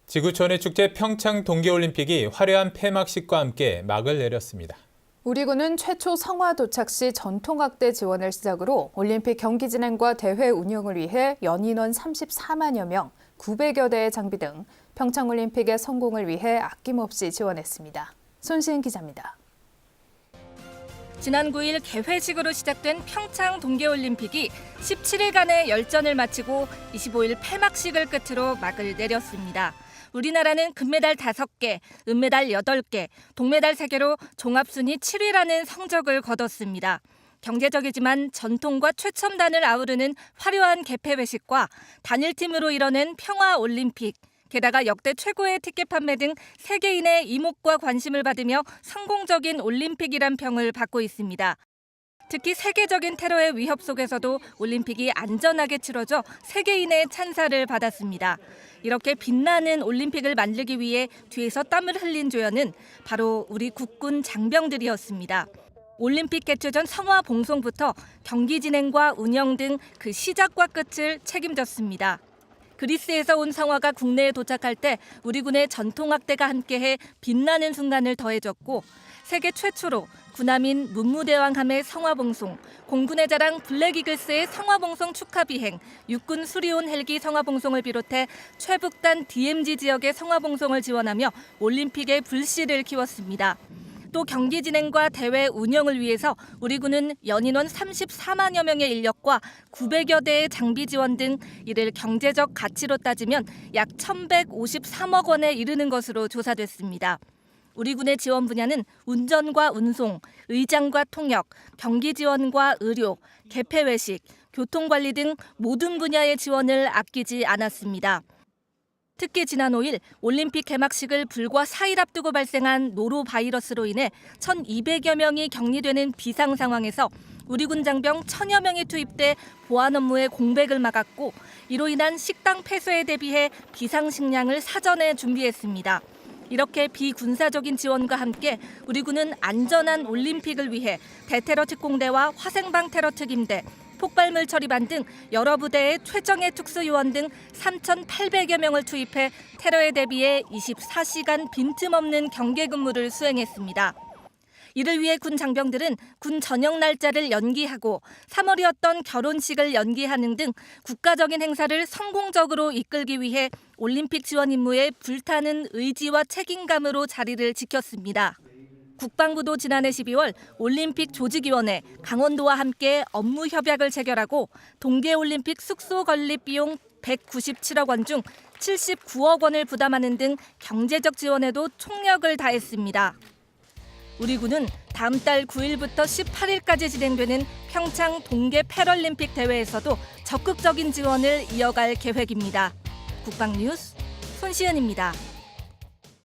지구촌의 축제 평창 동계올림픽이 화려한 폐막식과 함께 막을 내렸습니다. 우리 군은 최초 성화 도착 시 전통악대 지원을 시작으로 올림픽 경기 진행과 대회 운영을 위해 연인원 34만여 명, 900여 대의 장비 등 평창올림픽의 성공을 위해 아낌없이 지원했습니다. 손시은 기자입니다. 지난 9일 개회식으로 시작된 평창 동계올림픽이 17일간의 열전을 마치고 25일 폐막식을 끝으로 막을 내렸습니다. 우리나라는 금메달 5개, 은메달 8개, 동메달 3개로 종합순위 7위라는 성적을 거뒀습니다. 경제적이지만 전통과 최첨단을 아우르는 화려한 개폐회식과 단일팀으로 이뤄낸 평화올림픽, 게다가 역대 최고의 티켓 판매 등 세계인의 이목과 관심을 받으며 성공적인 올림픽이란 평을 받고 있습니다. 특히 세계적인 테러의 위협 속에서도 올림픽이 안전하게 치러져 세계인의 찬사를 받았습니다. 이렇게 빛나는 올림픽을 만들기 위해 뒤에서 땀을 흘린 조연은 바로 우리 국군 장병들이었습니다. 올림픽 개최 전 성화 봉송부터 경기 진행과 운영 등 그 시작과 끝을 책임졌습니다. 그리스에서 온 성화가 국내에 도착할 때 우리 군의 전통악대가 함께해 빛나는 순간을 더해줬고 세계 최초로 군함인 문무대왕함의 성화봉송, 공군의 자랑 블랙이글스의 성화봉송 축하비행, 육군 수리온 헬기 성화봉송을 비롯해 최북단 DMZ 지역의 성화봉송을 지원하며 올림픽의 불씨를 키웠습니다. 또 경기 진행과 대회 운영을 위해서 우리 군은 연인원 34만여 명의 인력과 900여 대의 장비 지원 등 이를 경제적 가치로 따지면 약 1,153억 원에 이르는 것으로 조사됐습니다. 우리 군의 지원 분야는 운전과 운송, 의장과 통역, 경기 지원과 의료, 개폐회식, 교통관리 등 모든 분야의 지원을 아끼지 않았습니다. 특히 지난 5일 올림픽 개막식을 불과 4일 앞두고 발생한 노로바이러스로 인해 1,200여 명이 격리되는 비상 상황에서 우리 군 장병 1,000여 명이 투입돼 보안 업무의 공백을 막았고 이로 인한 식당 폐쇄에 대비해 비상식량을 사전에 준비했습니다. 이렇게 비군사적인 지원과 함께 우리 군은 안전한 올림픽을 위해 대테러 특공대와 화생방 테러 특임대, 폭발물 처리반 등 여러 부대의 최정예 특수요원 등 3,800여 명을 투입해 테러에 대비해 24시간 빈틈없는 경계 근무를 수행했습니다. 이를 위해 군 장병들은 군 전역 날짜를 연기하고 3월이었던 결혼식을 연기하는 등 국가적인 행사를 성공적으로 이끌기 위해 올림픽 지원 임무에 불타는 의지와 책임감으로 자리를 지켰습니다. 국방부도 지난해 12월 올림픽 조직위원회 강원도와 함께 업무 협약을 체결하고 동계올림픽 숙소 건립 비용 197억 원 중 79억 원을 부담하는 등 경제적 지원에도 총력을 다했습니다. 우리 군은 다음 달 9일부터 18일까지 진행되는 평창 동계 패럴림픽 대회에서도 적극적인 지원을 이어갈 계획입니다. 국방뉴스 손시은입니다.